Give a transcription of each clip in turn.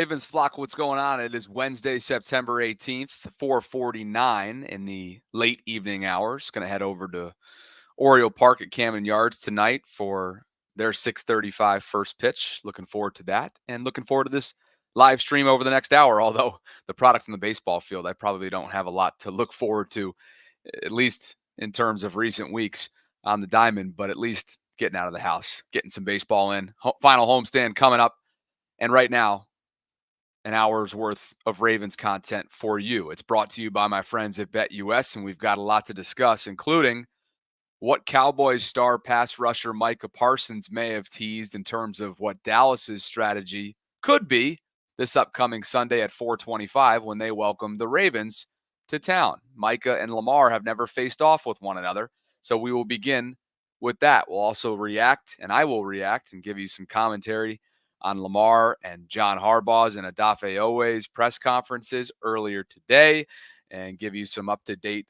Ravens flock, what's going on? It is Wednesday, September 18th, 4:49 in the late evening hours. Going to head over to Oriole Park at Camden Yards tonight for their 6:35 first pitch. Looking forward to that, and looking forward to this live stream over the next hour. Although the products in the baseball field, I probably don't have a lot to look forward to, at least in terms of recent weeks on the diamond, but at least getting out of the house, getting some baseball in. Final homestand coming up, and right now, an hour's worth of Ravens content for you. It's brought to you by my friends at BetUS, and we've got a lot to discuss, including what Cowboys star pass rusher Micah Parsons may have teased in terms of what Dallas's strategy could be this upcoming Sunday at 4:25 when they welcome the Ravens to town. Micah and Lamar have never faced off with one another, so we will begin with that. We'll also react, and I will react and give you some commentary on Lamar and John Harbaugh's and Odafe Owe's press conferences earlier today, and give you some up-to-date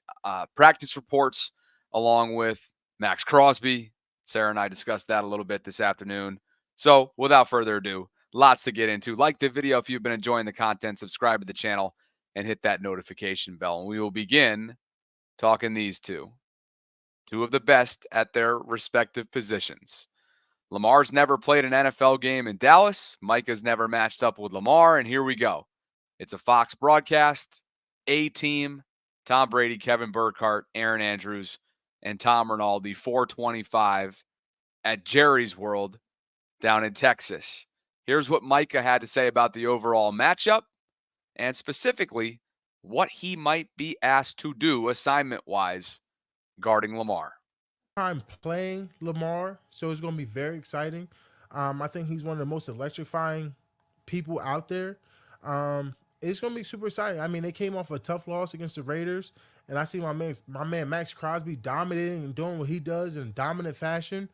practice reports along with Max Crosby. Sarah and I discussed that a little bit this afternoon. So without further ado, lots to get into. Like the video if you've been enjoying the content, subscribe to the channel, and hit that notification bell. And we will begin talking these two of the best at their respective positions. Lamar's never played an NFL game in Dallas. Micah's never matched up with Lamar, and here we go. It's a Fox broadcast, A-Team, Tom Brady, Kevin Burkhardt, Aaron Andrews, and Tom Rinaldi, 4:25 at Jerry's World down in Texas. Here's what Micah had to say about the overall matchup, and specifically what he might be asked to do assignment-wise guarding Lamar. I'm playing Lamar, so it's going to be very exciting. I think he's one of the most electrifying people out there. It's going to be super exciting. I mean, they came off a tough loss against the Raiders, and I see my man Max Crosby dominating and doing what he does in dominant fashion.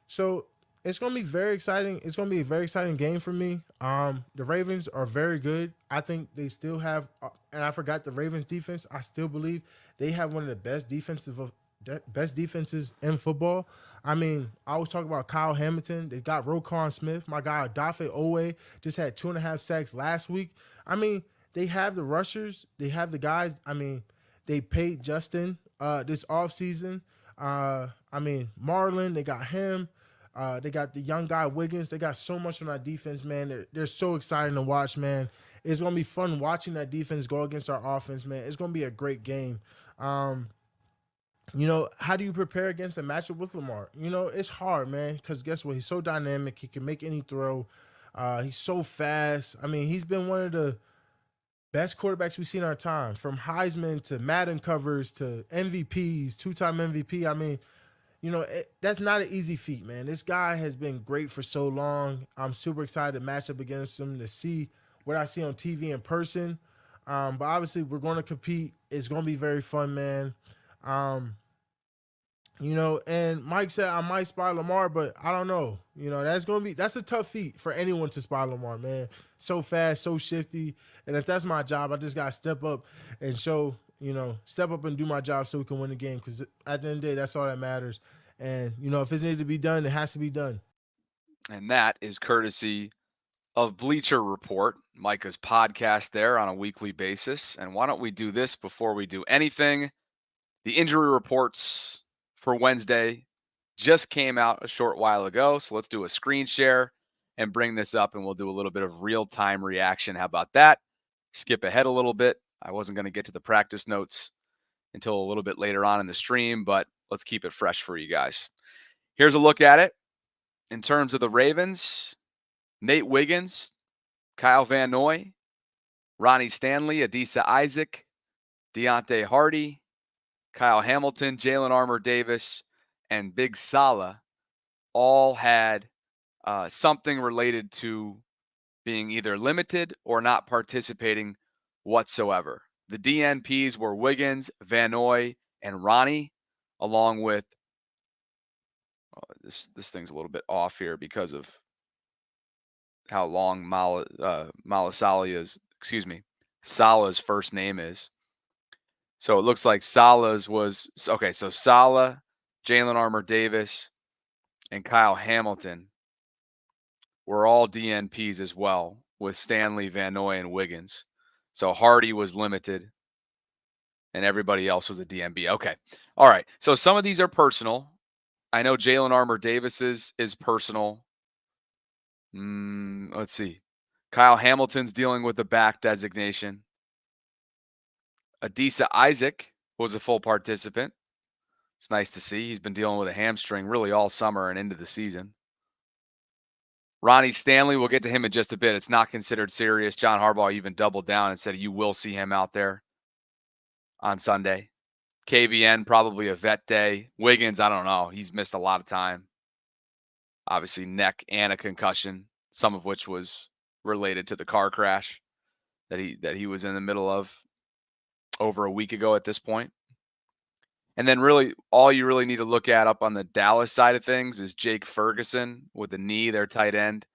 So it's going to be very exciting. It's going to be a very exciting game for me. The Ravens are very good. I think they still have, and I forgot the Ravens defense. I still believe they have one of the best defenses in football. I mean, I was talking about Kyle Hamilton. They got Roquan Smith. My guy, Odafe Owe, just had 2.5 sacks last week. I mean, they have the rushers. They have the guys. I mean, they paid Justin this offseason. Marlon, they got him. They got the young guy, Wiggins. They got so much on that defense, man. They're so exciting to watch, man. It's going to be fun watching that defense go against our offense, man. It's going to be a great game. How do you prepare against a matchup with Lamar? It's hard, man, because guess what? He's so dynamic. He can make any throw. He's so fast. I mean, he's been one of the best quarterbacks we've seen in our time, from Heisman to Madden covers to MVPs, two-time MVP. I mean, that's not an easy feat, man. This guy has been great for so long. I'm super excited to match up against him, to see what I see on TV in person. But obviously, we're going to compete. It's going to be very fun, man. And Mike said I might spy Lamar, but I don't know. That's a tough feat for anyone to spy Lamar, man. So fast, so shifty. And if that's my job, I just gotta step up and step up and do my job so we can win the game. Because at the end of the day, that's all that matters. And if it needs to be done, it has to be done. And that is courtesy of Bleacher Report, Micah's podcast there on a weekly basis. And why don't we do this before we do anything? The injury reports for Wednesday just came out a short while ago. So let's do a screen share and bring this up, and we'll do a little bit of real-time reaction. How about that? Skip ahead a little bit. I wasn't going to get to the practice notes until a little bit later on in the stream, but let's keep it fresh for you guys. Here's a look at it. In terms of the Ravens, Nate Wiggins, Kyle Van Noy, Ronnie Stanley, Adisa Isaac, Deontay Hardy, Kyle Hamilton, Jalen Armour-Davis, and Big Salah all had something related to being either limited or not participating whatsoever. The DNPs were Wiggins, Van Noy, and Ronnie, along with this thing's a little bit off here because of how long Salah's first name is. So it looks like Salah's was okay. So Salah, Jalen Armour-Davis, and Kyle Hamilton were all DNPs as well, with Stanley, Van Noy, and Wiggins. So Hardy was limited, and everybody else was a DMB. Okay. All right. So some of these are personal. I know Jalen Armour Davis's is personal. Let's see. Kyle Hamilton's dealing with the back designation. Adisa Isaac was a full participant. It's nice to see. He's been dealing with a hamstring really all summer and into the season. Ronnie Stanley, we'll get to him in just a bit. It's not considered serious. John Harbaugh even doubled down and said you will see him out there on Sunday. KVN, probably a vet day. Wiggins, I don't know. He's missed a lot of time. Obviously, neck and a concussion, some of which was related to the car crash that he was in the middle of over a week ago at this point. And then really all you really need to look at up on the Dallas side of things is Jake Ferguson with the knee, their tight end.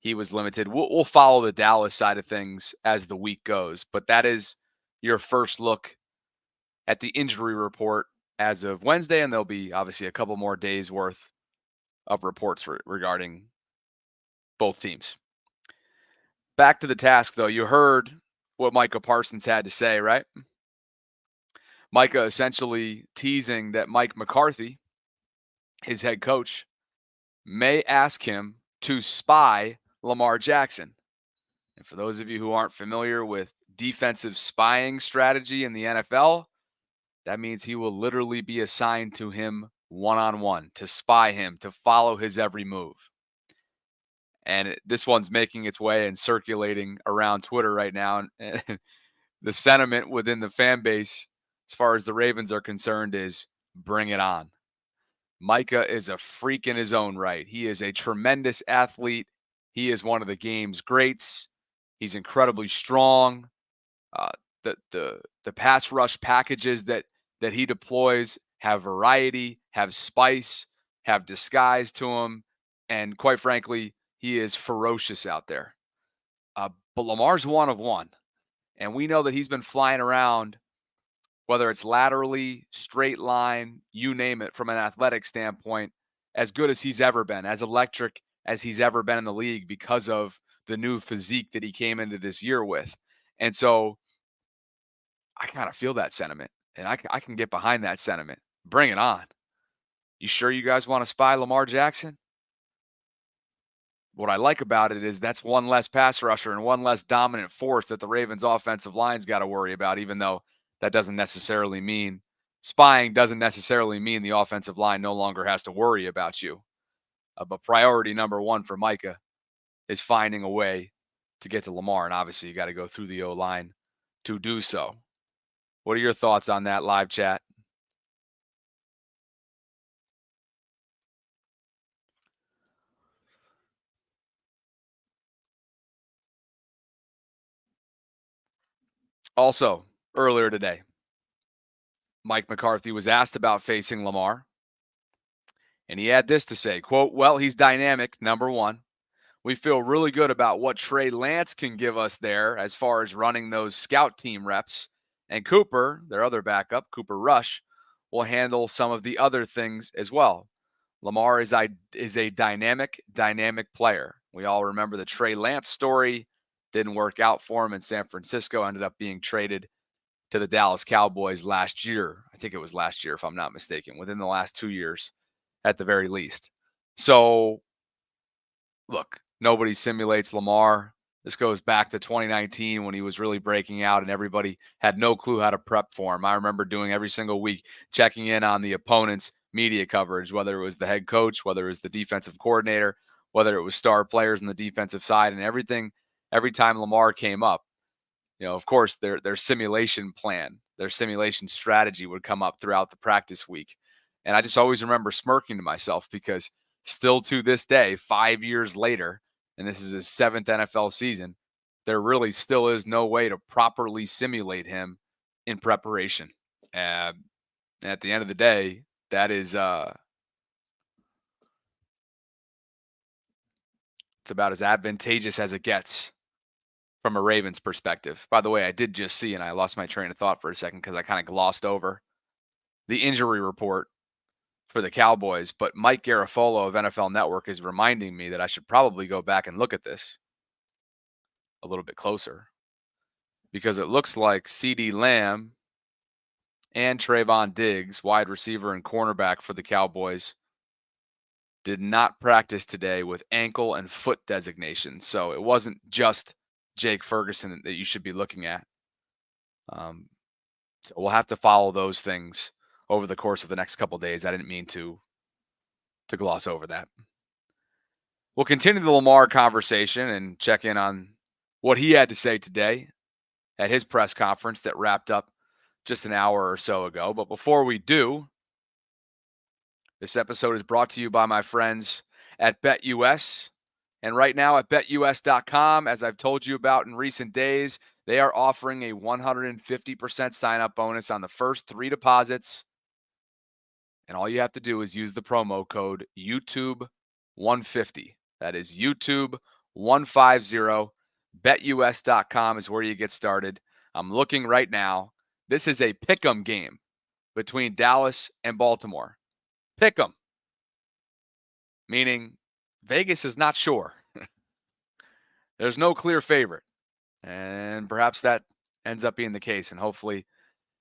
He was limited. We'll follow the Dallas side of things as the week goes, but that is your first look at the injury report as of Wednesday, and there'll be obviously a couple more days worth of reports regarding both teams. Back to the task, though. You heard what Micah Parsons had to say, right? Micah essentially teasing that Mike McCarthy, his head coach, may ask him to spy Lamar Jackson. And for those of you who aren't familiar with defensive spying strategy in the NFL, that means he will literally be assigned to him one-on-one to spy him, to follow his every move. And this one's making its way and circulating around Twitter right now. And the sentiment within the fan base, as far as the Ravens are concerned, is bring it on. Micah is a freak in his own right. He is a tremendous athlete. He is one of the game's greats. He's incredibly strong. The pass rush packages that he deploys have variety, have spice, have disguise to them, and quite frankly, he is ferocious out there. But Lamar's one of one, and we know that he's been flying around, whether it's laterally, straight line, you name it, from an athletic standpoint, as good as he's ever been, as electric as he's ever been in the league because of the new physique that he came into this year with. And so I kind of feel that sentiment, and I can get behind that sentiment. Bring it on. You sure you guys want to spy Lamar Jackson? What I like about it is that's one less pass rusher and one less dominant force that the Ravens offensive line's got to worry about, even though that doesn't necessarily mean spying doesn't necessarily mean the offensive line no longer has to worry about you. But priority number one for Micah is finding a way to get to Lamar. And obviously you got to go through the O-line to do so. What are your thoughts on that live chat? Also, earlier today, Mike McCarthy was asked about facing Lamar, and he had this to say, quote, well, he's dynamic, number one. We feel really good about what Trey Lance can give us there as far as running those scout team reps. And Cooper, their other backup, Cooper Rush, will handle some of the other things as well. Lamar is a dynamic player. We all remember the Trey Lance story. Didn't work out for him in San Francisco, ended up being traded to the Dallas Cowboys last year. I think it was last year, if I'm not mistaken, within the last 2 years at the very least. So, look, nobody simulates Lamar. This goes back to 2019 when he was really breaking out and everybody had no clue how to prep for him. I remember doing every single week, checking in on the opponent's media coverage, whether it was the head coach, whether it was the defensive coordinator, whether it was star players on the defensive side, and everything. Every time Lamar came up, of course, their simulation plan, their simulation strategy would come up throughout the practice week. And I just always remember smirking to myself because still to this day, 5 years later, and this is his 7th NFL season, there really still is no way to properly simulate him in preparation. At the end of the day, that is it's about as advantageous as it gets from a Ravens perspective. By the way, I did just see, and I lost my train of thought for a second because I kind of glossed over the injury report for the Cowboys, but Mike Garafolo of NFL Network is reminding me that I should probably go back and look at this. a little bit closer because it looks like CeeDee Lamb and Trayvon Diggs, wide receiver and cornerback for the Cowboys, did not practice today with ankle and foot designations. So it wasn't just Jake Ferguson that you should be looking at. So we'll have to follow those things over the course of the next couple of days. I didn't mean to gloss over that. We'll continue the Lamar conversation and check in on what he had to say today at his press conference that wrapped up just an hour or so ago. But before we do, this episode is brought to you by my friends at BetUS. And right now at betus.com, as I've told you about in recent days, they are offering a 150% sign-up bonus on the first 3 deposits. And all you have to do is use the promo code YouTube150. That is YouTube150. BetUS.com is where you get started. I'm looking right now. This is a pick'em game between Dallas and Baltimore. Pick'em. Meaning Vegas is not sure. There's no clear favorite. And perhaps that ends up being the case. And hopefully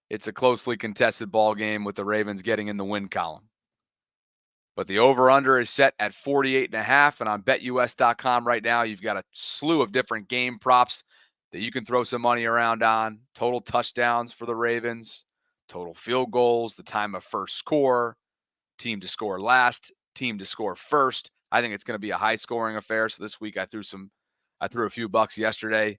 it's a closely contested ball game with the Ravens getting in the win column. But the over-under is set at 48.5. And on betus.com right now, you've got a slew of different game props that you can throw some money around on. Total touchdowns for the Ravens, total field goals, the time of first score, team to score last, team to score first. I think it's going to be a high-scoring affair. So this week I threw a few bucks yesterday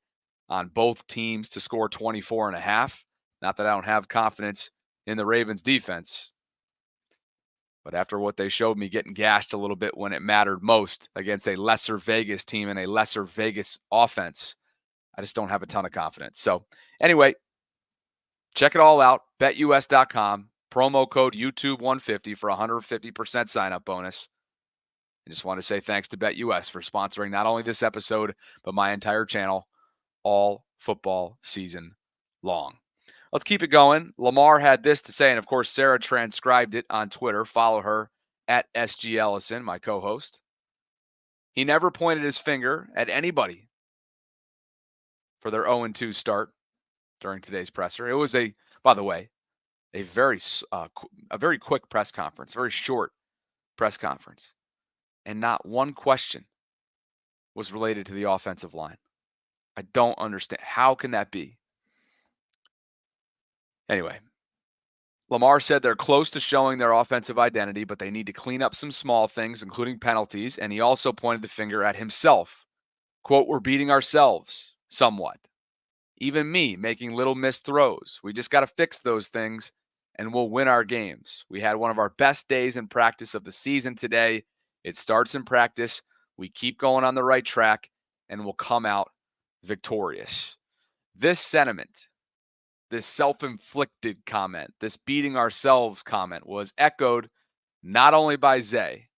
on both teams to score 24.5. Not that I don't have confidence in the Ravens defense, but after what they showed me getting gashed a little bit when it mattered most against a lesser Vegas team and a lesser Vegas offense, I just don't have a ton of confidence. So anyway, check it all out. BetUS.com, promo code YouTube150 for 150% sign-up bonus. I just want to say thanks to BetUS for sponsoring not only this episode, but my entire channel all football season long. Let's keep it going. Lamar had this to say, and of course, Sarah transcribed it on Twitter. Follow her at SG Ellison, my co-host. He never pointed his finger at anybody for their 0-2 start during today's presser. It was by the way, a very quick press conference, very short press conference. And not one question was related to the offensive line. I don't understand. How can that be? Anyway, Lamar said they're close to showing their offensive identity, but they need to clean up some small things, including penalties. And he also pointed the finger at himself. Quote, "We're beating ourselves somewhat. Even me making little missed throws. We just got to fix those things and we'll win our games. We had one of our best days in practice of the season today. It starts in practice. We keep going on the right track and we'll come out victorious." This sentiment, this self-inflicted comment, this beating ourselves comment was echoed not only by Zay,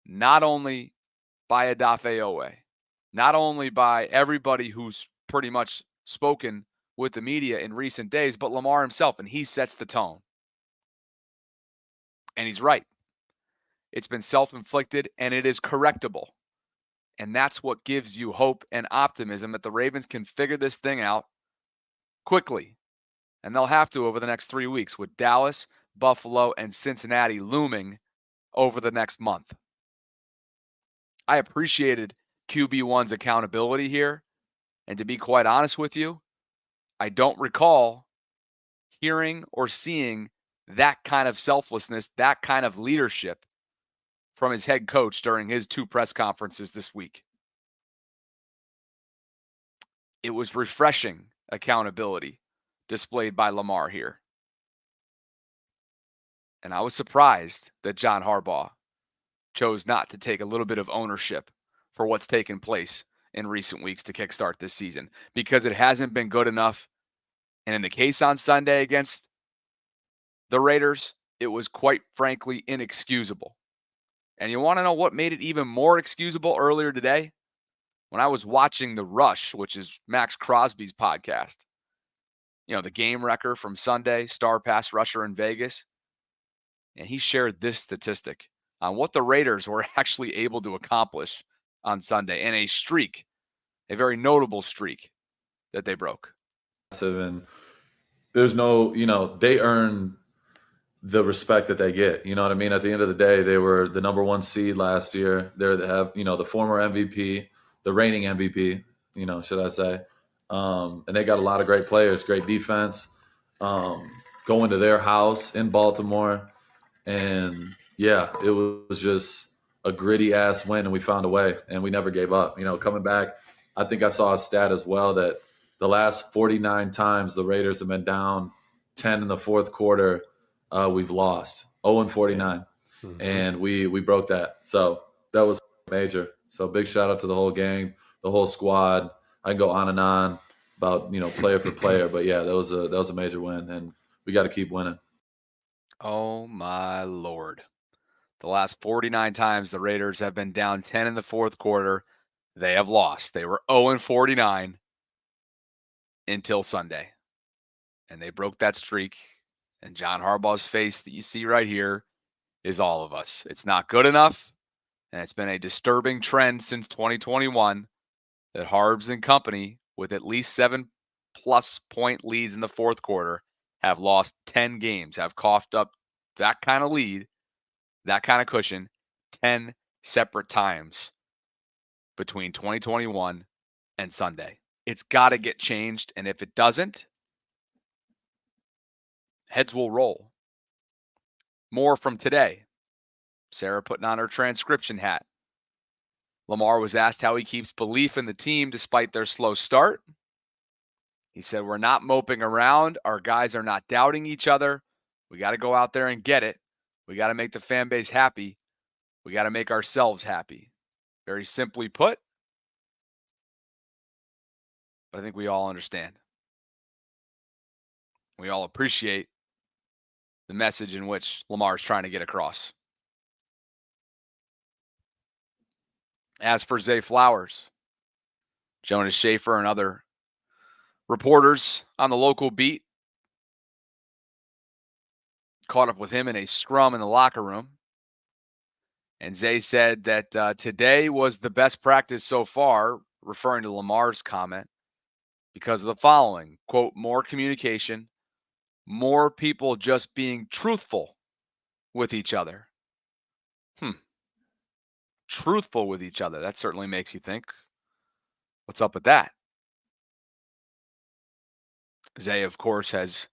not only by Adafe Owe, not only by everybody who's pretty much spoken with the media in recent days, but Lamar himself, and he sets the tone. And he's right. It's been self-inflicted, and it is correctable. And that's what gives you hope and optimism that the Ravens can figure this thing out quickly. And they'll have to over the next 3 weeks with Dallas, Buffalo, and Cincinnati looming over the next month. I appreciated QB1's accountability here. And to be quite honest with you, I don't recall hearing or seeing that kind of selflessness, that kind of leadership from his head coach during his 2 press conferences this week. It was refreshing accountability displayed by Lamar here. And I was surprised that John Harbaugh chose not to take a little bit of ownership for what's taken place in recent weeks to kickstart this season, because it hasn't been good enough. And in the case on Sunday against the Raiders, it was quite frankly inexcusable. And you want to know what made it even more excusable earlier today? When I was watching The Rush, which is Max Crosby's podcast, the game wrecker from Sunday, star pass rusher in Vegas, and he shared this statistic on what the Raiders were actually able to accomplish on Sunday in a streak a very notable streak that they broke. And there's no, they earn the respect that they get. You know what I mean? At the end of the day, they were the number 1 seed last year. They have, the former MVP, the reigning MVP, should I say. And they got a lot of great players, great defense, going to their house in Baltimore. And yeah, it was just a gritty ass win, and we found a way, and we never gave up. Coming back, I think I saw a stat as well that the last 49 times the Raiders have been down 10 in the fourth quarter, we've lost 0-49, and we broke that. So that was major. So big shout out to the whole gang, the whole squad. I can go on and on about player for player, but yeah, that was a major win, and we got to keep winning. Oh my Lord. The last 49 times the Raiders have been down 10 in the fourth quarter, they have lost. They were 0-49 until Sunday. And they broke that streak. And John Harbaugh's face that you see right here is all of us. It's not good enough. And it's been a disturbing trend since 2021 that Harbs and company, with at least 7+ point leads in the fourth quarter, have lost 10 games, have coughed up that kind of lead, that kind of cushion, 10 separate times between 2021 and Sunday. It's got to get changed. And if it doesn't, heads will roll. More from today. Sarah putting on her transcription hat. Lamar was asked how he keeps belief in the team despite their slow start. He said, "We're not moping around. Our guys are not doubting each other. We got to go out there and get it. We got to make the fan base happy. We got to make ourselves happy." Very simply put, but I think we all understand. We all appreciate the message in which Lamar is trying to get across. As for Zay Flowers, Jonas Schaefer and other reporters on the local beat caught up with him in a scrum in the locker room. And Zay said that today was the best practice so far, referring to Lamar's comment, because of the following, quote, more communication, more people just being truthful with each other. Truthful with each other. That certainly makes you think. What's up with that? Zay, of course, has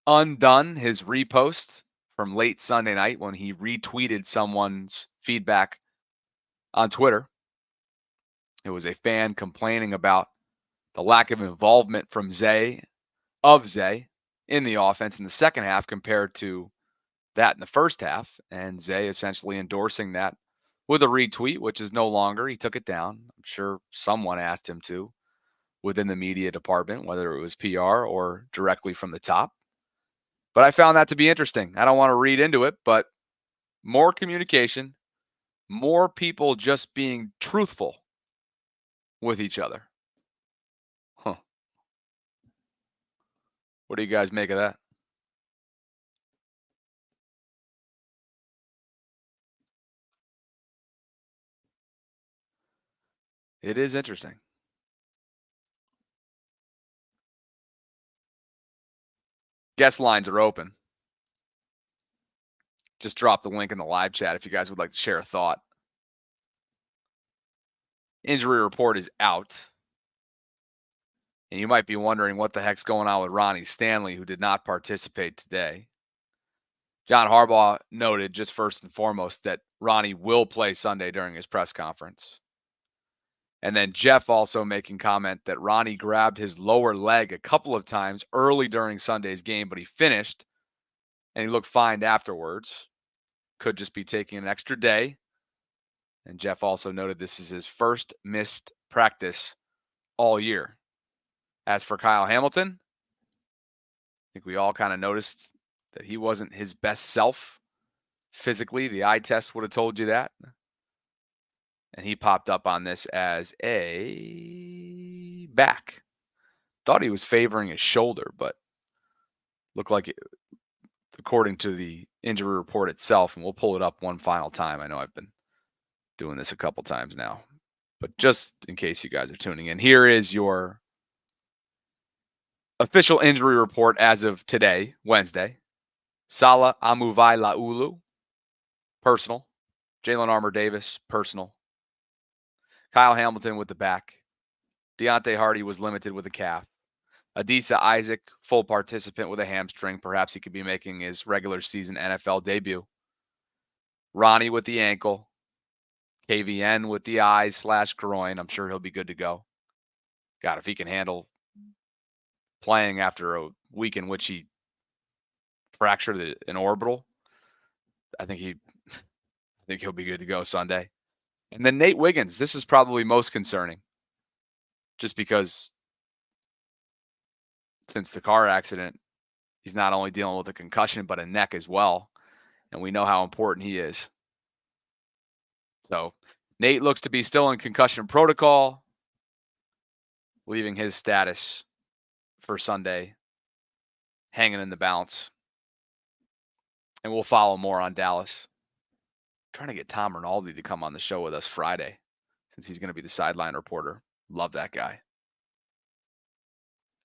undone his repost from late Sunday night when he retweeted someone's feedback on Twitter. It was a fan complaining about the lack of involvement from Zay in the offense in the second half compared to that in the first half. And Zay essentially endorsing that with a retweet, which is no longer. He took it down. I'm sure someone asked him to within the media department, whether it was PR or directly from the top. But I found that to be interesting. I don't want to read into it, but more communication, more people just being truthful with each other. Huh. What do you guys make of that? It is interesting. Guest lines are open. Just drop the link in the live chat if you guys would like to share a thought. Injury report is out. And you might be wondering what the heck's going on with Ronnie Stanley, who did not participate today. John Harbaugh noted, just first and foremost, that Ronnie will play Sunday during his press conference. And then Jeff also making comment that Ronnie grabbed his lower leg a couple of times early during Sunday's game, but he finished and he looked fine afterwards. Could just be taking an extra day. And Jeff also noted this is his first missed practice all year. As for Kyle Hamilton, I think we all kind of noticed that he wasn't his best self physically. The eye test would have told you that. And he popped up on this as a back. Thought he was favoring his shoulder, but looked like it, according to the injury report itself, and we'll pull it up one final time. I know I've been doing this a couple times now. But just in case you guys are tuning in, here is your official injury report as of today, Wednesday. Salah Amuvai Laulu, personal. Jalen Armour Davis, personal. Kyle Hamilton with the back. Deontay Hardy was limited with a calf. Adisa Isaac, full participant with a hamstring. Perhaps he could be making his regular season NFL debut. Ronnie with the ankle. KVN with the eyes/groin. I'm sure he'll be good to go. God, if he can handle playing after a week in which he fractured an orbital, I think he'll be good to go Sunday. And then Nate Wiggins. This is probably most concerning, just because since the car accident, he's not only dealing with a concussion, but a neck as well. And we know how important he is. So Nate looks to be still in concussion protocol, leaving his status for Sunday hanging in the balance. And we'll follow more on Dallas. I'm trying to get Tom Rinaldi to come on the show with us Friday, since he's going to be the sideline reporter. Love that guy.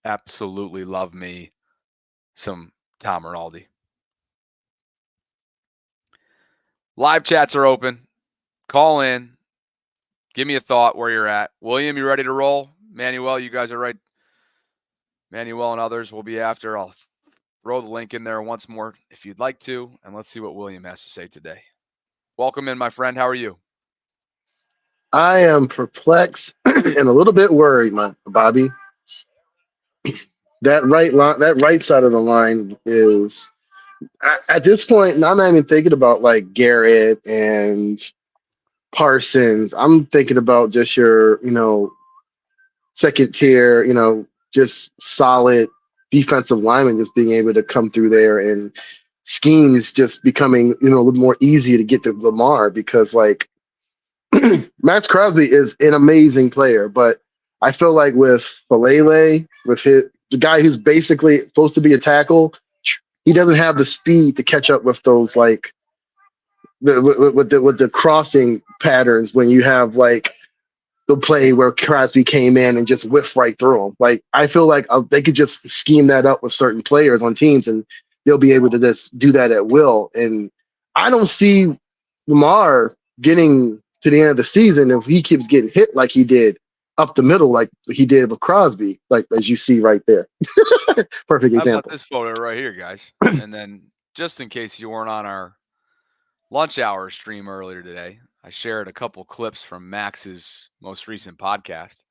Absolutely love me some Tom Rinaldi. Live chats are open. Call in. Give me a thought where you're at. William, you ready to roll? Manuel, you guys are right. Manuel and others will be after. I'll throw the link in there once more if you'd like to, and let's see what William has to say today. Welcome in, my friend. How are you? I am perplexed and a little bit worried, Bobby. That right side of the line is at this point. I'm not even thinking about like Garrett and Parsons. I'm thinking about just your, second tier, just solid defensive linemen just being able to come through there and schemes just becoming, a little more easy to get to Lamar because like Max Crosby is an amazing player, but I feel like with Falele, with the guy who's basically supposed to be a tackle, he doesn't have the speed to catch up with those like with the crossing patterns when you have like the play where Crosby came in and just whiffed right through him. Like I feel like they could just scheme that up with certain players on teams, and they'll be able to just do that at will. And I don't see Lamar getting to the end of the season if he keeps getting hit like he did up the middle, like he did with Crosby, like as you see right there. Perfect How example. about this photo right here, guys? And then just in case you weren't on our lunch hour stream earlier today, I shared a couple clips from Max's most recent podcast,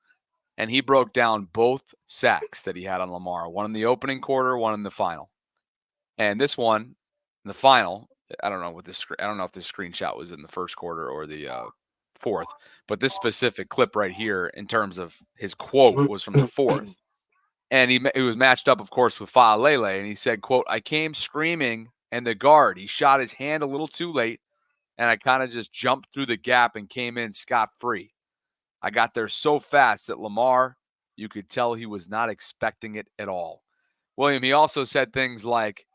and he broke down both sacks that he had on Lamar, one in the opening quarter, one in the final. And this one, in the final, I don't know if this screenshot was in the first quarter or the fourth, but this specific clip right here, in terms of his quote, was from the fourth. And he was matched up, of course, with Faalele, and he said, quote, "I came screaming, and the guard, he shot his hand a little too late, and I kind of just jumped through the gap and came in scot-free. I got there so fast that Lamar, you could tell he was not expecting it at all." William, he also said things like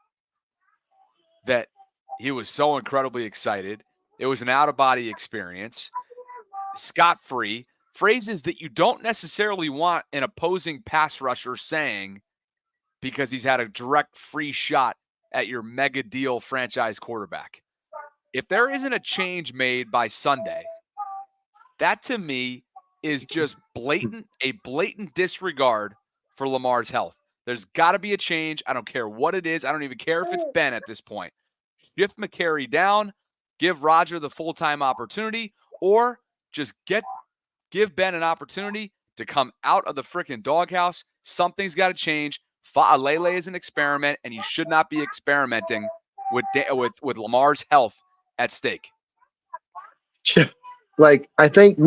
that he was so incredibly excited. It was an out-of-body experience, scot-free, phrases that you don't necessarily want an opposing pass rusher saying because he's had a direct free shot at your mega deal franchise quarterback. If there isn't a change made by Sunday, that to me is just a blatant disregard for Lamar's health. There's got to be a change. I don't care what it is. I don't even care if it's Ben at this point. Shift McCary down, give Roger the full-time opportunity, or just give Ben an opportunity to come out of the freaking doghouse. Something's got to change. Faalele is an experiment, and you should not be experimenting with Lamar's health at stake. Like I think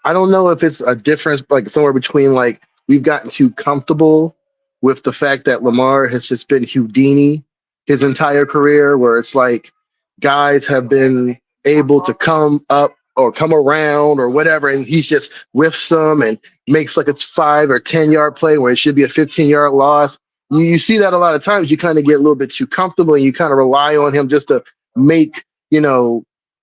I don't know if it's a difference like somewhere between like we've gotten too comfortable with the fact that Lamar has just been Houdini his entire career, where it's like guys have been able to come up or come around or whatever, and he's just whiffs them and makes like a 5 or 10 yard play where it should be a 15-yard loss. You see that a lot of times. You kind of get a little bit too comfortable and you kind of rely on him just to make,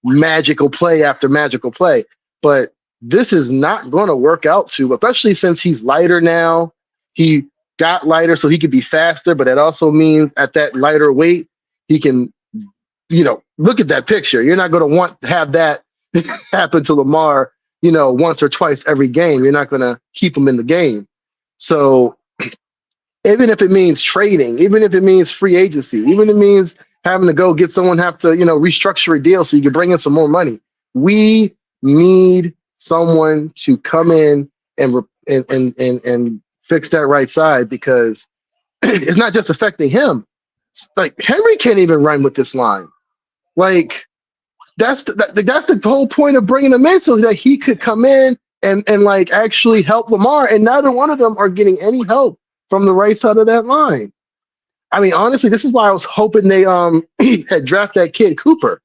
magical play after magical play. But this is not going to work out too, especially since he's lighter now. He got lighter so he could be faster, but that also means at that lighter weight, he can, look at that picture. You're not going to want to have that happen to Lamar, once or twice every game. You're not going to keep him in the game. So even if it means trading, even if it means free agency, even if it means having to go get someone, have to, restructure a deal so you can bring in some more money. We need someone to come in and fix that right side, because it's not just affecting him. Like, Henry can't even run with this line. Like, that's the whole point of bringing him in, so that he could come in and like actually help Lamar. And neither one of them are getting any help from the right side of that line. I mean, honestly, this is why I was hoping they had drafted that kid Cooper,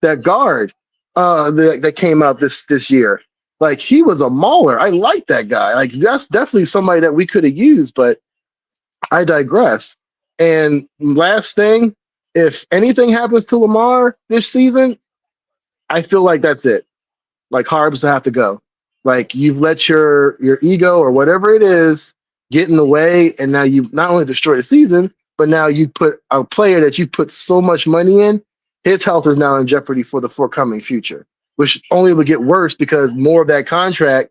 that guard that came out this year. Like, he was a mauler. I like that guy. Like, that's definitely somebody that we could have used, but I digress. And last thing, if anything happens to Lamar this season, I feel like that's it. Like, Harbs will have to go. Like, you've let your ego or whatever it is get in the way, and now you not only destroy the season, but now you put a player that you put so much money in, his health is now in jeopardy for the forthcoming future, which only will get worse because more of that contract,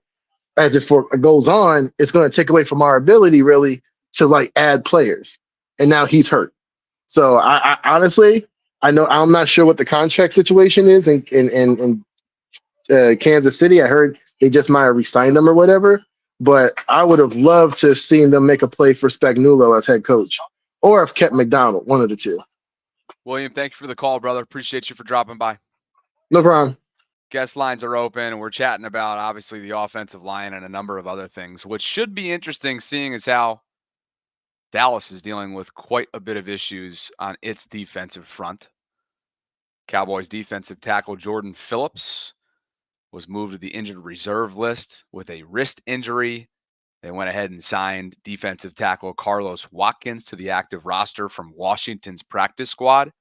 as it goes on, it's going to take away from our ability really to like add players. And now he's hurt. So I honestly, I'm not sure what the contract situation is in Kansas City. I heard they just might have re-signed him or whatever, but I would have loved to have seen them make a play for Spagnuolo as head coach, or have kept McDonald, one of the two. William, thank you for the call, brother. Appreciate you for dropping by. No problem. Guest lines are open, and we're chatting about, obviously, the offensive line and a number of other things, which should be interesting, seeing as how Dallas is dealing with quite a bit of issues on its defensive front. Cowboys defensive tackle Jordan Phillips was moved to the injured reserve list with a wrist injury. They went ahead and signed defensive tackle Carlos Watkins to the active roster from Washington's practice squad.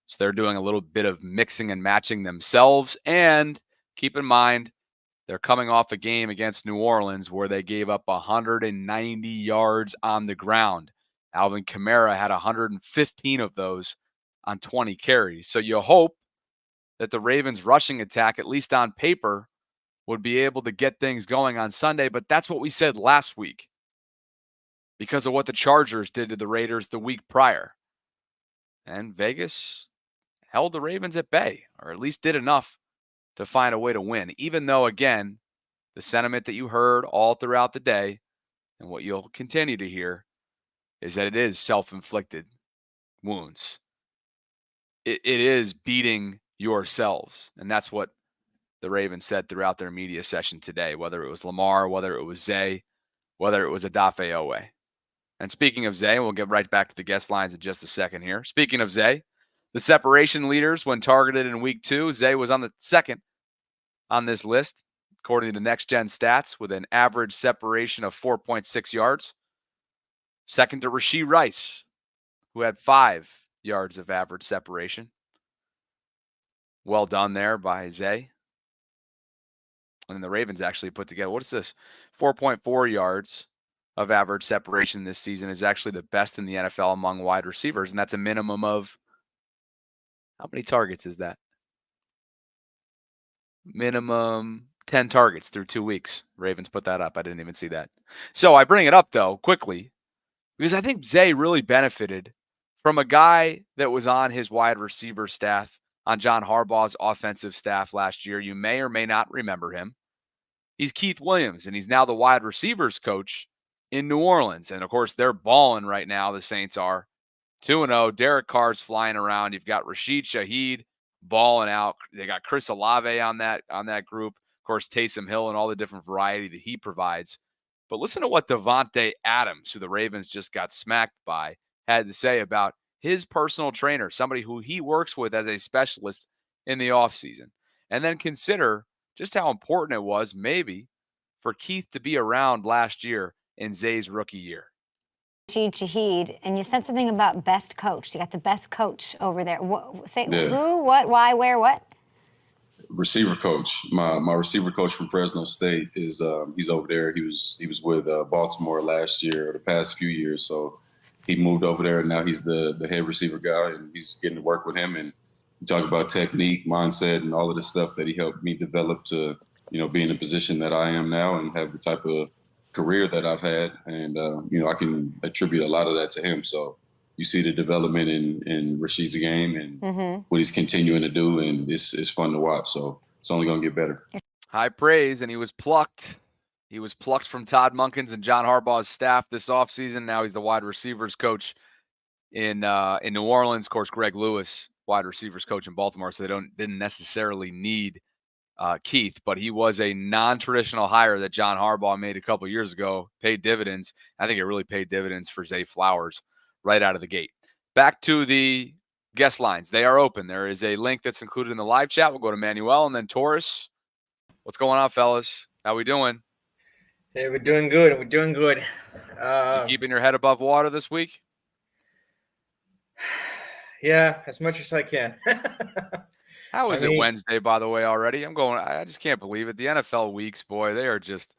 So they're doing a little bit of mixing and matching themselves. And keep in mind, they're coming off a game against New Orleans where they gave up 190 yards on the ground. Alvin Kamara had 115 of those on 20 carries. So you hope that the Ravens' rushing attack, at least on paper, would be able to get things going on Sunday. But that's what we said last week because of what the Chargers did to the Raiders the week prior. And Vegas held the Ravens at bay, or at least did enough to find a way to win, even though, again, the sentiment that you heard all throughout the day and what you'll continue to hear is that it is self-inflicted wounds. It is beating yourselves, and that's what the Ravens said throughout their media session today, whether it was Lamar, whether it was Zay, whether it was Odafe Owe. And speaking of Zay, we'll get right back to the guest lines in just a second here. Speaking of Zay, the separation leaders when targeted in week 2, Zay was on the second on this list, according to Next Gen Stats, with an average separation of 4.6 yards. Second to Rashee Rice, who had 5 yards of average separation. Well done there by Zay. And the Ravens actually put together, what is this? 4.4 yards of average separation this season is actually the best in the NFL among wide receivers. And that's a minimum of, how many targets is that? Minimum 10 targets through 2 weeks. Ravens put that up. I didn't even see that. So I bring it up, though, quickly, because I think Zay really benefited from a guy that was on his wide receiver staff, on John Harbaugh's offensive staff last year. You may or may not remember him. He's Keith Williams, and he's now the wide receivers coach in New Orleans. And, of course, they're balling right now. The Saints are 2-0. Derek Carr's flying around. You've got Rashid Shaheed balling out. They got Chris Olave on that group. Of course, Taysom Hill and all the different variety that he provides. But listen to what Devontae Adams, who the Ravens just got smacked by, had to say about his personal trainer, somebody who he works with as a specialist in the offseason. And then consider just how important it was maybe for Keith to be around last year in Zay's rookie year. Shaheed, and you said something about best coach. You got the best coach over there. Who, what, why, where, what? receiver coach. My receiver coach from Fresno State is he's over there. He was with Baltimore last year or the past few years. So he moved over there, and now he's the head receiver guy, and he's getting to work with him. And we talk about technique, mindset, and all of the stuff that he helped me develop to, be in the position that I am now and have the type of career that I've had. And, I can attribute a lot of that to him. So you see the development in Rashid's game and what he's continuing to do, and it's fun to watch. So it's only going to get better. High praise, and he was plucked. He was plucked from Todd Monken's and John Harbaugh's staff this offseason. Now he's the wide receivers coach in New Orleans. Of course, Greg Lewis, wide receivers coach in Baltimore, so they didn't necessarily need Keith, but he was a non-traditional hire that John Harbaugh made a couple years ago, paid dividends. I think it really paid dividends for Zay Flowers right out of the gate. Back to the guest lines. They are open. There is a link that's included in the live chat. We'll go to Manuel and then Taurus. What's going on, fellas? How we doing? Hey, we're doing good. We're doing good. You keeping your head above water this week? Yeah, as much as I can. How is it Wednesday, by the way, already? I just can't believe it. The NFL weeks, boy, they are just,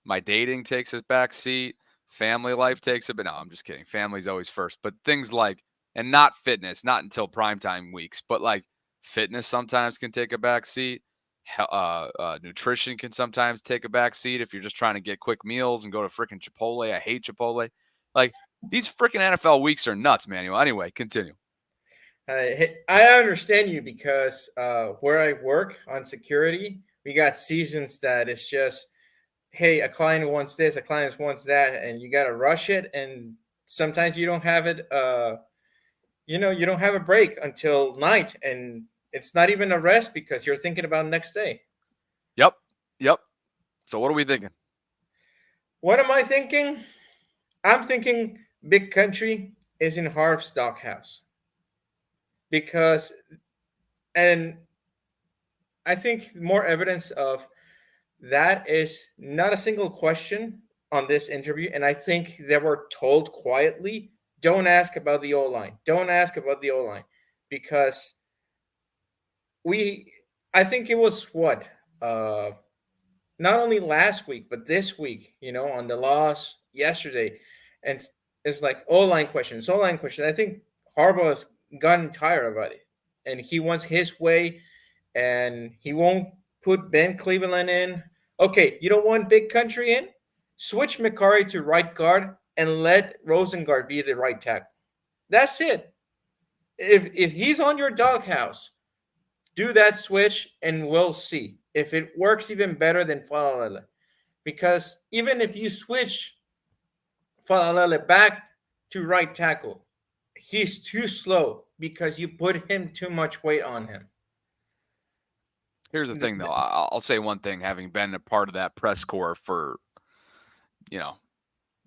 my dating takes a back seat. Family life takes a bit. No, I'm just kidding. Family's always first. But things like, and not fitness, not until primetime weeks, but like fitness sometimes can take a back seat. Nutrition can sometimes take a back seat if you're just trying to get quick meals and go to freaking Chipotle. I hate Chipotle. Like, these freaking NFL weeks are nuts, Manuel. Anyway, continue. I understand you because where I work on security, we got seasons that it's just, hey, a client wants this, a client wants that, and you got to rush it. And sometimes you don't have it, you don't have a break until night, and it's not even a rest because you're thinking about next day. Yep. So what are we thinking? What am I thinking? I'm thinking Big Country is in Harv's doghouse. Because, and I think more evidence of that is not a single question on this interview. And I think they were told quietly, don't ask about the O-line. Don't ask about the O-line. Because I think it was not only last week, but this week, on the loss yesterday. And it's like O-line questions. I think Harbaugh has gotten tired about it, and he wants his way, and he won't put Ben Cleveland in. Okay, you don't want Big Country in? Switch McCarry to right guard and let Rosengard be the right tackle. That's it. If he's on your doghouse, do that switch, and we'll see. If it works even better than Falalele. Because even if you switch Falalele back to right tackle, he's too slow because you put him too much weight on him. Here's the thing, though. I'll say one thing, having been a part of that press corps for,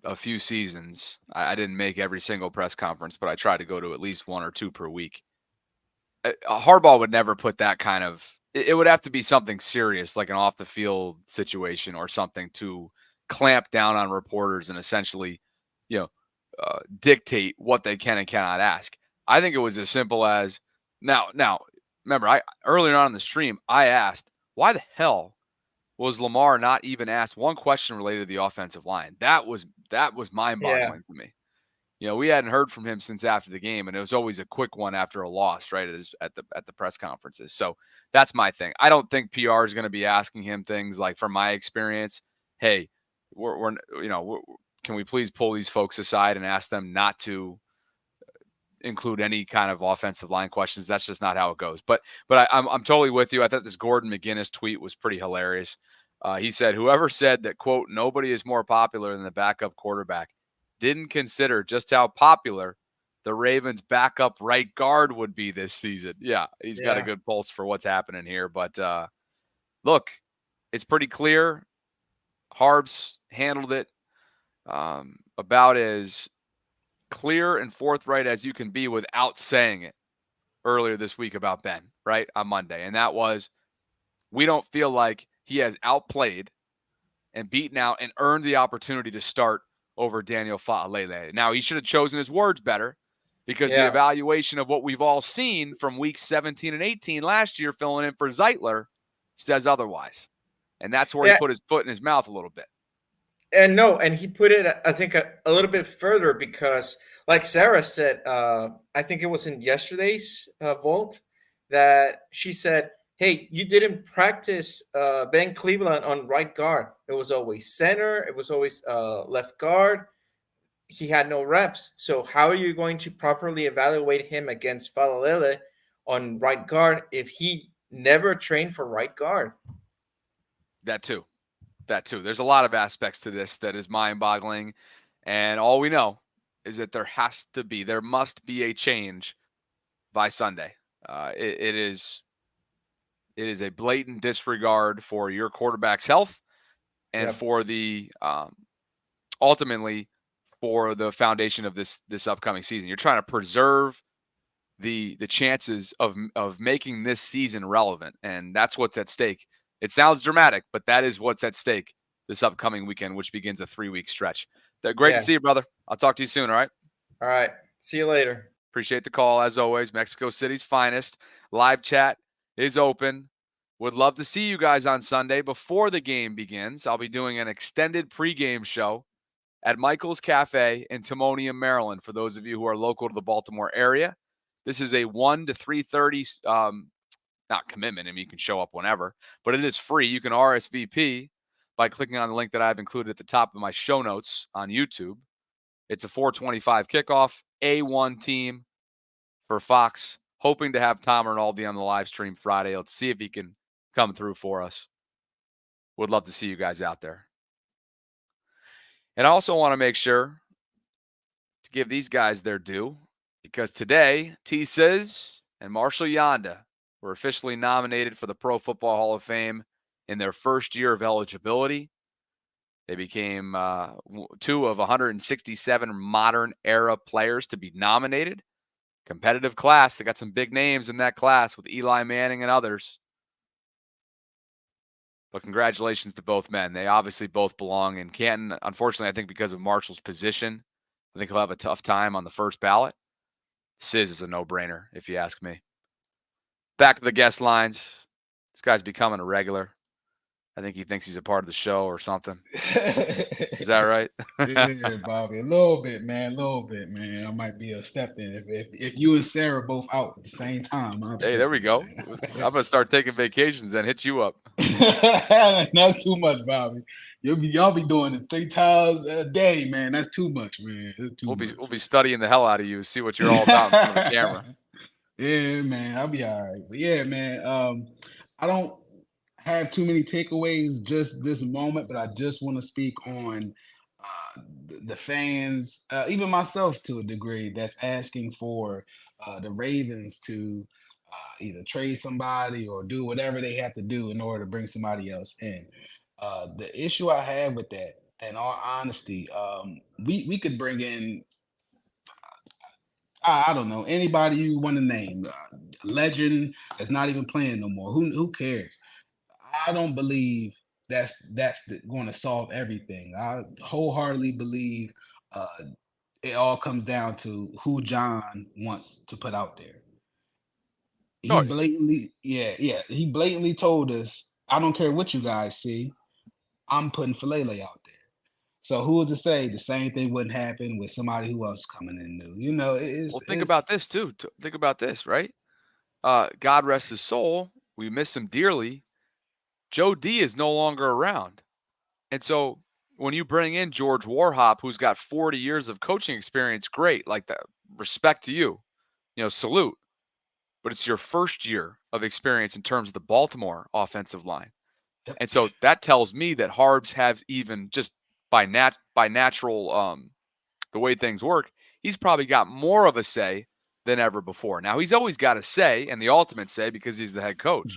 a few seasons. I didn't make every single press conference, but I tried to go to at least one or two per week. Harbaugh would never put that kind of – it would have to be something serious, like an off-the-field situation or something, to clamp down on reporters and essentially, dictate what they can and cannot ask. I think it was as simple as now. Remember, earlier on in the stream, I asked, why the hell was Lamar not even asked one question related to the offensive line? That was mind-boggling to me. We hadn't heard from him since after the game, and it was always a quick one after a loss, right? At the press conferences. So that's my thing. I don't think PR is going to be asking him things like, from my experience, hey, can we please pull these folks aside and ask them not to include any kind of offensive line questions? That's just not how it goes. But I'm totally with you. I thought this Gordon McGinnis tweet was pretty hilarious. He said, whoever said that, quote, nobody is more popular than the backup quarterback didn't consider just how popular the Ravens backup right guard would be this season. Yeah, he's got a good pulse for what's happening here. But look, it's pretty clear. Harbs handled it about as clear and forthright as you can be without saying it earlier this week about Ben, right, on Monday. And that was, we don't feel like he has outplayed and beaten out and earned the opportunity to start over Daniel Fa'alele. Now, he should have chosen his words better, because the evaluation of what we've all seen from weeks 17 and 18 last year filling in for Zeitler says otherwise. And that's where he put his foot in his mouth a little bit. And he put it, I think, a little bit further because, like Sarah said, I think it was in yesterday's Vault that she said, hey, you didn't practice Ben Cleveland on right guard. It was always center. It was always left guard. He had no reps. So how are you going to properly evaluate him against Falalele on right guard if he never trained for right guard? That too. There's a lot of aspects to this that is mind-boggling. And all we know is that there must be a change by Sunday. It is a blatant disregard for your quarterback's health and for the ultimately for the foundation of this upcoming season. You're trying to preserve the chances of making this season relevant, and that's what's at stake. It sounds dramatic, but that is what's at stake this upcoming weekend, which begins a 3-week stretch. Great to see you, brother. I'll talk to you soon, all right? All right. See you later. Appreciate the call, as always. Mexico City's finest. Live chat is open. Would love to see you guys on Sunday before the game begins. I'll be doing an extended pregame show at Michael's Cafe in Timonium, Maryland, for those of you who are local to the Baltimore area. This is a 1 to 3:30 not commitment. I mean, you can show up whenever, but it is free. You can RSVP by clicking on the link that I've included at the top of my show notes on YouTube. It's a 4:25 kickoff, A1 team for Fox. Hoping to have Tom Rinaldi on the live stream Friday. Let's see if he can come through for us. Would love to see you guys out there. And I also want to make sure to give these guys their due, because today, TEASES and Marshall Yanda were officially nominated for the Pro Football Hall of Fame in their first year of eligibility. They became 2 of 167 modern era players to be nominated. Competitive class. They got some big names in that class with Eli Manning and others. But congratulations to both men. They obviously both belong in Canton. Unfortunately, I think because of Marshall's position, I think he'll have a tough time on the first ballot. Sis is a no-brainer, if you ask me. Back to the guest lines. This guy's becoming a regular. I think he thinks he's a part of the show or something. Is that right? Yeah, Bobby. A little bit, man. I might be a step in. If you and Sarah both out at the same time. Hey, there we go. I'm going to start taking vacations and hit you up. That's too much, Bobby. Y'all be doing it 3 times a day, man. That's too much, man. We'll be studying the hell out of you, see what you're all about in front of the camera. Yeah, man. I'll be all right. But yeah, man. I don't have too many takeaways just this moment, but I just want to speak on the fans, even myself to a degree, that's asking for the Ravens to either trade somebody or do whatever they have to do in order to bring somebody else in. The issue I have with that, in all honesty, we could bring in I don't know, anybody you want to name, legend that's not even playing no more. Who cares? I don't believe that's going to solve everything. I wholeheartely believe it all comes down to who John wants to put out there. He blatantly told us, I don't care what you guys see, I'm putting Falele out there. So who was to say the same thing wouldn't happen with somebody who else coming in new? You know, think about this too. Think about this, right? God rest his soul. We miss him dearly. Joe D is no longer around. And so when you bring in George Warhop, who's got 40 years of coaching experience, great. Like that, respect to you. Salute. But it's your first year of experience in terms of the Baltimore offensive line. Yep. And so that tells me that Harbs has even just by natural the way things work, he's probably got more of a say than ever before. Now, he's always got a say and the ultimate say because he's the head coach.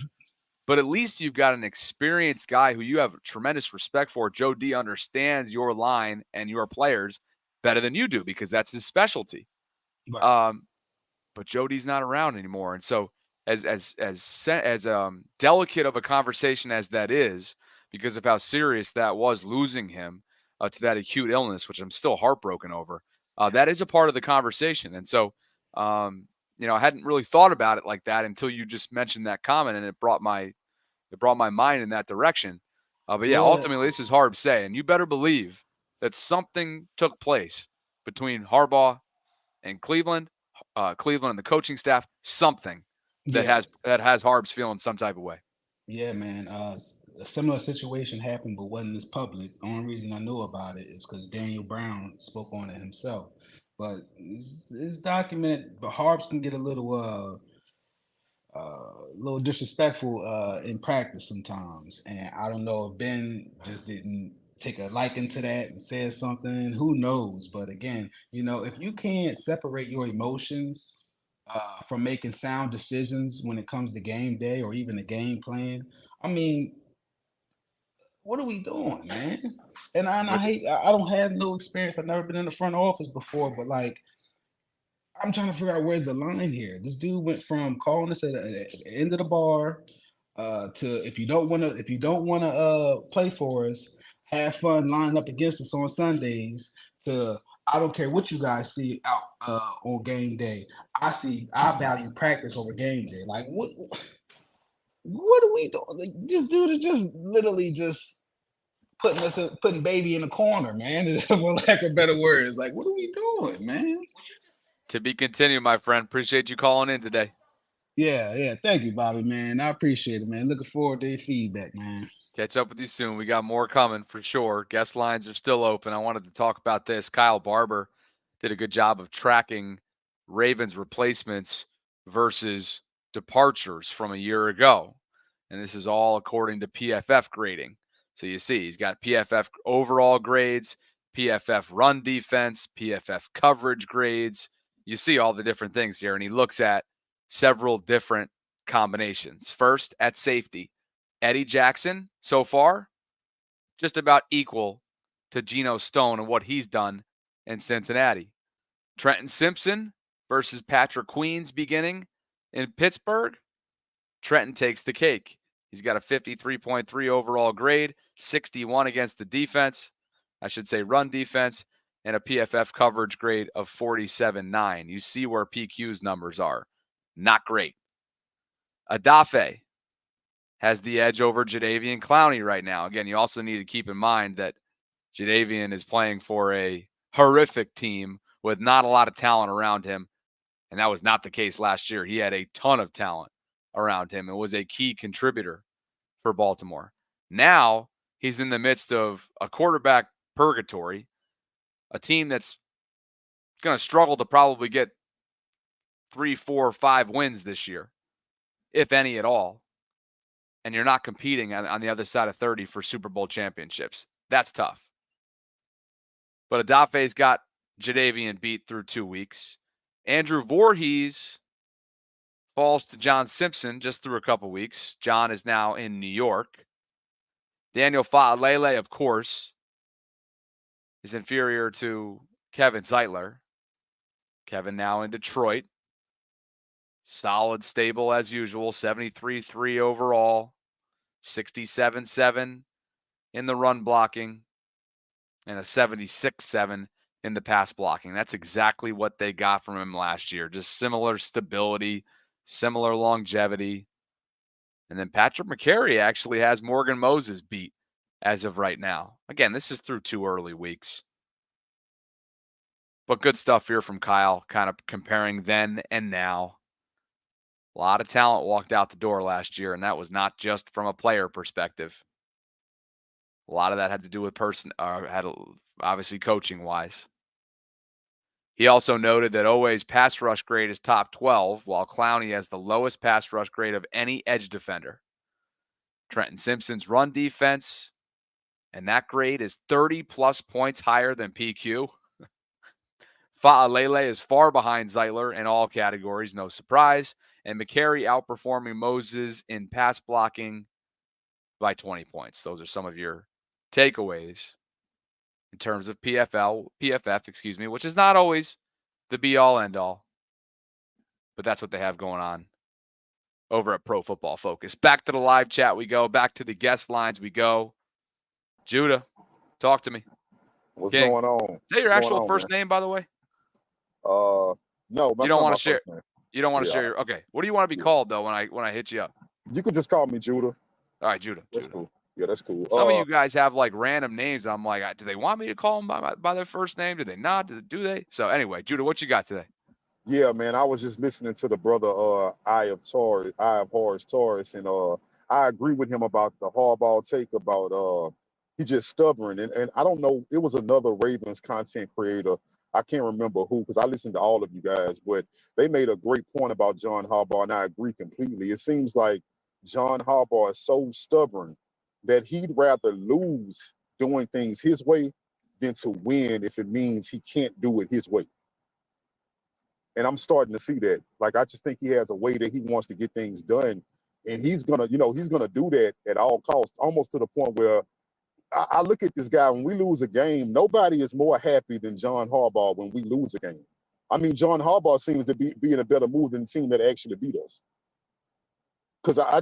But at least you've got an experienced guy who you have tremendous respect for. Joe D understands your line and your players better than you do because that's his specialty. Right. But Joe D's not around anymore. And so as delicate of a conversation as that is, because of how serious that was, losing him to that acute illness, which I'm still heartbroken over, that is a part of the conversation. And so, I hadn't really thought about it like that until you just mentioned that comment, and it brought my it brought my mind in that direction. But yeah, Yeah. ultimately, this is Harb saying, you better believe that something took place between Harbaugh and Cleveland and the coaching staff, something that has Harb's feeling some type of way. Yeah, man. A similar situation happened, but wasn't as public. The only reason I knew about it is because Daniel Brown spoke on it himself. But it's documented. But Harbs can get a little disrespectful in practice sometimes, and I don't know if Ben just didn't take a liking to that and said something. Who knows? But again, if you can't separate your emotions from making sound decisions when it comes to game day or even a game plan, I mean, what are we doing, man? And I hate. I don't have no experience. I've never been in the front office before, but like, I'm trying to figure out where's the line here. This dude went from calling us at the end of the bar to if you don't want to play for us, have fun lining up against us on Sundays. To I don't care what you guys see out on game day. I value practice over game day. Like what are we doing? Like, this dude is just literally just putting baby in the corner, man. For lack of better words, like what are we doing, man? To be continued, my friend. Appreciate you calling in today. Yeah. Thank you, Bobby, man. I appreciate it, man. Looking forward to your feedback, man. Catch up with you soon. We got more coming for sure. Guest lines are still open. I wanted to talk about this. Kyle Barber did a good job of tracking Ravens replacements versus departures from a year ago. And this is all according to PFF grading. So you see, he's got PFF overall grades, PFF run defense, PFF coverage grades. You see all the different things here. And he looks at several different combinations. First, at safety, Eddie Jackson, so far, just about equal to Geno Stone and what he's done in Cincinnati. Trenton Simpson versus Patrick Queen's beginning in Pittsburgh. Trenton takes the cake. He's got a 53.3 overall grade, 61 against the defense, I should say run defense, and a PFF coverage grade of 47.9. You see where PQ's numbers are. Not great. Adafe has the edge over Jadeveon Clowney right now. Again, you also need to keep in mind that Jadeveon is playing for a horrific team with not a lot of talent around him, and that was not the case last year. He had a ton of talent around him and was a key contributor for Baltimore. Now he's in the midst of a quarterback purgatory, a team that's going to struggle to probably get 3, 4, 5 wins this year, if any at all. And you're not competing on the other side of 30 for Super Bowl championships. That's tough. But Adafe's got Jadeveon beat through 2 weeks. Andrew Voorhees falls to John Simpson just through a couple weeks. John is now in New York. Daniel Fa'alele, of course, is inferior to Kevin Zeitler. Kevin now in Detroit. Solid, stable as usual. 73.3 overall. 67.7 in the run blocking. And a 76.7 in the pass blocking. That's exactly what they got from him last year. Just similar stability, similar longevity. And then Patrick McCary actually has Morgan Moses beat as of right now. Again, this is through 2 early weeks. But good stuff here from Kyle, kind of comparing then and now. A lot of talent walked out the door last year, and that was not just from a player perspective. A lot of that had to do with obviously coaching-wise. He also noted that Oweh's pass rush grade is top 12, while Clowney has the lowest pass rush grade of any edge defender. Trenton Simpson's run defense, and that grade is 30-plus points higher than PQ. Fa'alele is far behind Zeitler in all categories, no surprise. And McCary outperforming Moses in pass blocking by 20 points. Those are some of your takeaways in terms of PFF, which is not always the be-all, end-all. But that's what they have going on over at Pro Football Focus. Back to the live chat we go. Back to the guest lines we go. Judah, talk to me. What's King. going on? Is that your actual first name, by the way? No, you don't want to share. You don't want to share your. Okay. What do you want to be called though when I hit you up? You could just call me Judah. All right, Judah. That's cool. Yeah, that's cool. Some of you guys have like random names. I'm like, do they want me to call them by their first name? Do they not? Do they? So anyway, Judah, what you got today? Yeah, man. I was just listening to the brother Eye of Horus Taurus, and I agree with him about the hardball take about he just stubborn. And I don't know, it was another Ravens content creator. I can't remember who, because I listened to all of you guys, but they made a great point about John Harbaugh, and I agree completely. It seems like John Harbaugh is so stubborn that he'd rather lose doing things his way than to win if it means he can't do it his way. And I'm starting to see that. Like, I just think he has a way that he wants to get things done. And he's gonna do that at all costs, almost to the point where I look at this guy, when we lose a game, nobody is more happy than John Harbaugh when we lose a game. I mean, John Harbaugh seems to be in a better mood than the team that actually beat us. Because I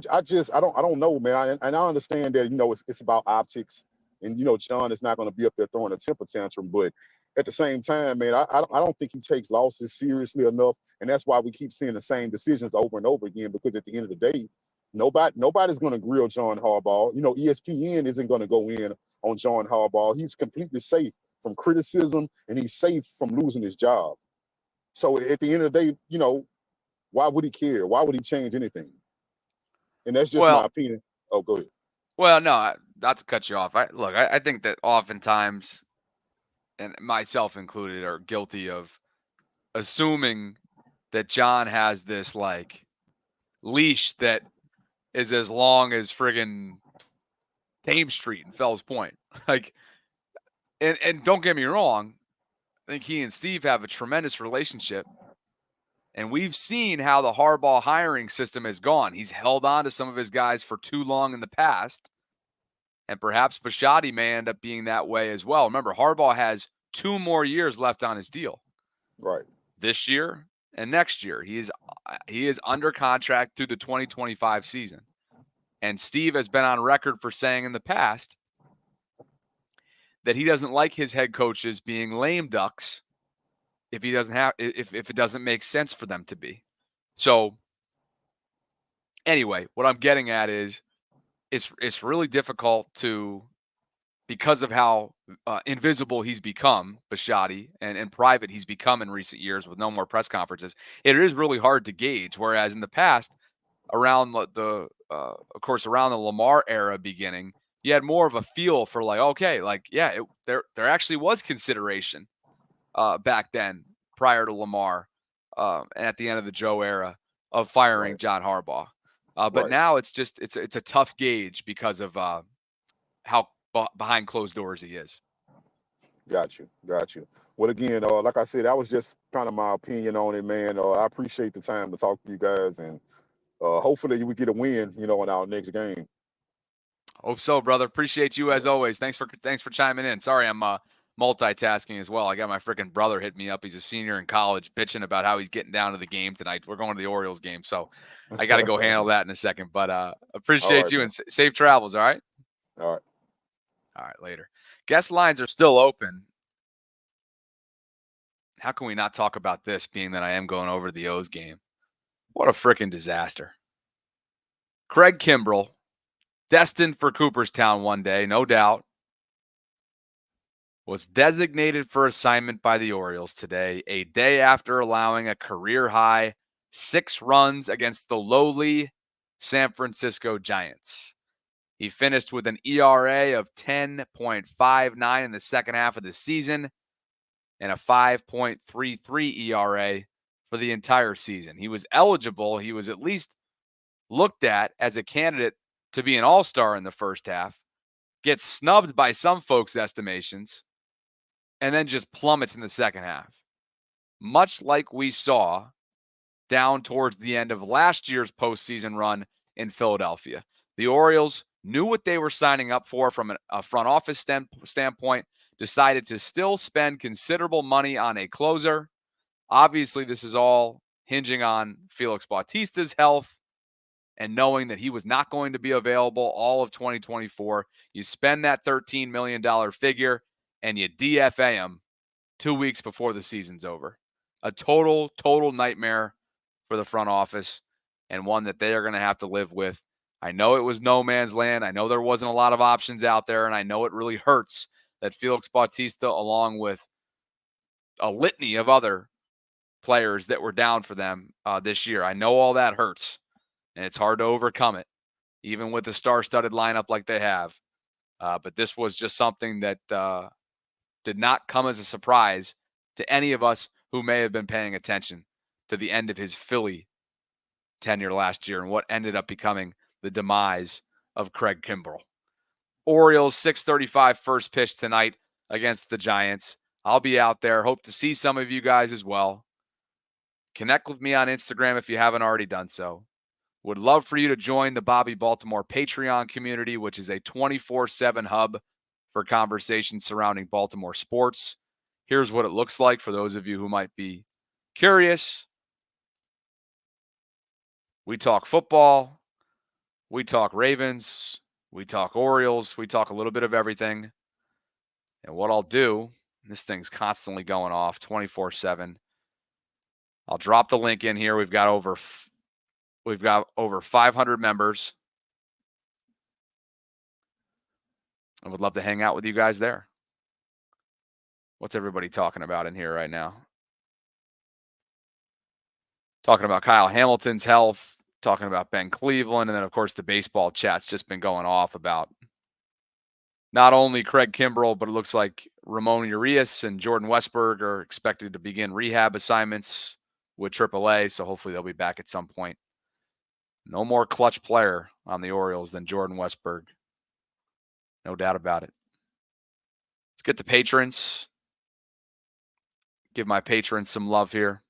don't know, man. And I understand that, it's about optics. And, John is not going to be up there throwing a temper tantrum. But at the same time, man, I don't think he takes losses seriously enough. And that's why we keep seeing the same decisions over and over again, because at the end of the day, nobody's going to grill John Harbaugh. ESPN isn't going to go in on John Harbaugh. He's completely safe from criticism, and he's safe from losing his job. So at the end of the day, why would he care? Why would he change anything? And that's just my opinion. Oh, go ahead. Well, no, not to cut you off. I think that oftentimes, and myself included, are guilty of assuming that John has this like leash that is as long as friggin' Thames Street in Fells Point. Like, and don't get me wrong, I think he and Steve have a tremendous relationship. And we've seen how the Harbaugh hiring system has gone. He's held on to some of his guys for too long in the past. And perhaps Bisciotti may end up being that way as well. Remember, Harbaugh has 2 more years left on his deal. Right. This year and next year. He is under contract through the 2025 season. And Steve has been on record for saying in the past that he doesn't like his head coaches being lame ducks if it doesn't make sense for them to be. So anyway, what I'm getting at is it's really difficult to, because of how invisible he's become, Bisciotti, and in private he's become in recent years with no more press conferences. It is really hard to gauge. Whereas in the past, around the Lamar era beginning, you had more of a feel for like, okay, like there actually was consideration back then prior to Lamar and at the end of the Joe era of firing John Harbaugh. But now it's a tough gauge because of how behind closed doors he is. Got you. Well, again, like I said, that was just kind of my opinion on it, man. I appreciate the time to talk to you guys, and hopefully we get a win, in our next game. Hope so, brother. Appreciate you as always. Thanks for chiming in. Sorry, I'm multitasking as well. I got my freaking brother hit me up. He's a senior in college, bitching about how he's getting down to the game tonight. We're going to the Orioles game, so I got to go handle that in a second. But appreciate you, man. And safe travels. All right. All right. Later. Guest lines are still open. How can we not talk about this, being that I am going over to the O's game? What a freaking disaster. Craig Kimbrell, destined for Cooperstown one day, no doubt, was designated for assignment by the Orioles today, a day after allowing a career-high 6 runs against the lowly San Francisco Giants. He finished with an ERA of 10.59 in the second half of the season and a 5.33 ERA for the entire season. He was eligible. He was at least looked at as a candidate to be an all-star in the first half, gets snubbed by some folks' estimations, and then just plummets in the second half. Much like we saw down towards the end of last year's postseason run in Philadelphia. The Orioles knew what they were signing up for from a front office standpoint, decided to still spend considerable money on a closer. Obviously, this is all hinging on Felix Bautista's health and knowing that he was not going to be available all of 2024. You spend that $13 million figure and you DFA him 2 weeks before the season's over. A total nightmare for the front office, and one that they are going to have to live with I know it was no man's land. I know there wasn't a lot of options out there, and I know it really hurts that Felix Bautista, along with a litany of other players that were down for them this year. I know all that hurts, and it's hard to overcome it, even with the star-studded lineup like they have. But this was just something that did not come as a surprise to any of us who may have been paying attention to the end of his Philly tenure last year and what ended up becoming the demise of Craig Kimbrell. Orioles 6:35 first pitch tonight against the Giants. I'll be out there. Hope to see some of you guys as well. Connect with me on Instagram if you haven't already done so. Would love for you to join the Bobby Baltimore Patreon community, which is a 24/7 hub for conversations surrounding Baltimore sports. Here's what it looks like for those of you who might be curious. We talk football. We talk Ravens. We talk Orioles. We talk a little bit of everything. And what I'll do, this thing's constantly going off 24/7. I'll drop the link in here. We've got over 500 members. I would love to hang out with you guys there. What's everybody talking about in here right now? Talking about Kyle Hamilton's health, talking about Ben Cleveland, and then, of course, the baseball chat's just been going off about not only Craig Kimbrell, but it looks like Ramon Urias and Jordan Westberg are expected to begin rehab assignments with AAA, so hopefully they'll be back at some point. No more clutch player on the Orioles than Jordan Westberg. No doubt about it. Let's get to patrons. Give my patrons some love here.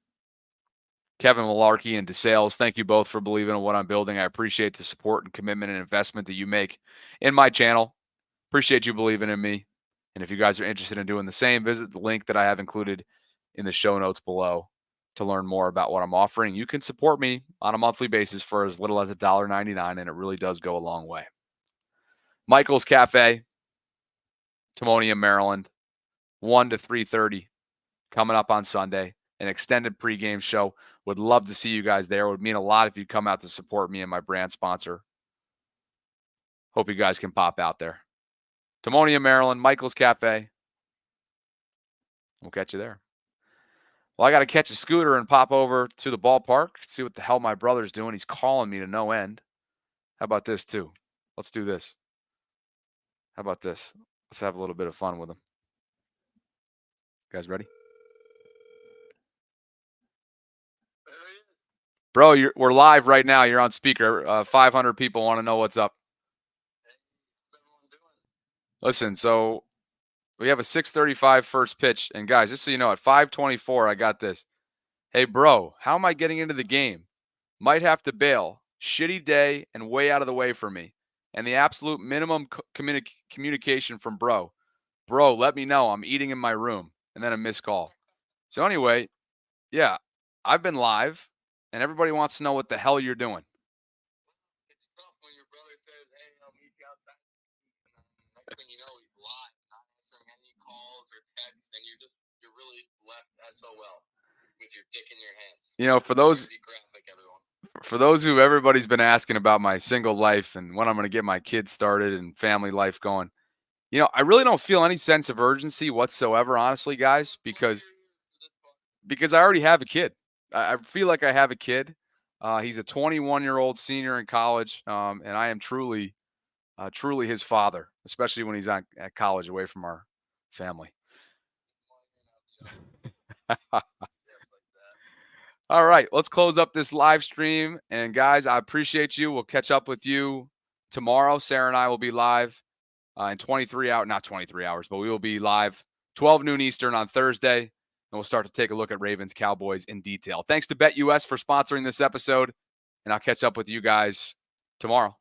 Kevin Malarkey and DeSales, thank you both for believing in what I'm building. I appreciate the support and commitment and investment that you make in my channel. Appreciate you believing in me. And if you guys are interested in doing the same, visit the link that I have included in the show notes below to learn more about what I'm offering. You can support me on a monthly basis for as little as $1.99, and it really does go a long way. Michael's Cafe, Timonium, Maryland, 1 to 3:30, coming up on Sunday. An extended pregame show. Would love to see you guys there. It would mean a lot if you come out to support me and my brand sponsor. Hope you guys can pop out there. Timonium, Maryland, Michael's Cafe. We'll catch you there. Well, I got to catch a scooter and pop over to the ballpark, see what the hell my brother's doing. He's calling me to no end. How about this, too? Let's do this. How about this? Let's have a little bit of fun with him. You guys ready? Bro, we're live right now. You're on speaker. 500 people want to know what's up. Listen, so we have a 6:35 first pitch. And guys, just so you know, at 5:24, I got this. Hey, bro, how am I getting into the game? Might have to bail. Shitty day and way out of the way for me. And the absolute minimum communication from bro. Bro, let me know. I'm eating in my room. And then a missed call. So anyway, yeah, I've been live. And everybody wants to know what the hell you're doing. It's tough when your brother says, hey, I'll meet you outside. And next thing you know, he's live, not answering any calls or texts, and you're really left SOL with your dick in your hands. You know, for those who everybody's been asking about my single life and when I'm going to get my kids started and family life going, you know, I really don't feel any sense of urgency whatsoever, honestly, guys, because I already have a kid. I feel like I have a kid. He's a 21-year-old senior in college, and I am truly his father, especially when he's at college away from our family. All right, let's close up this live stream. And guys, I appreciate you. We'll catch up with you tomorrow. Sarah and I will be live in 23 hours, not 23 hours, but we will be live 12 noon Eastern on Thursday. And we'll start to take a look at Ravens Cowboys in detail. Thanks to BetUS for sponsoring this episode. And I'll catch up with you guys tomorrow.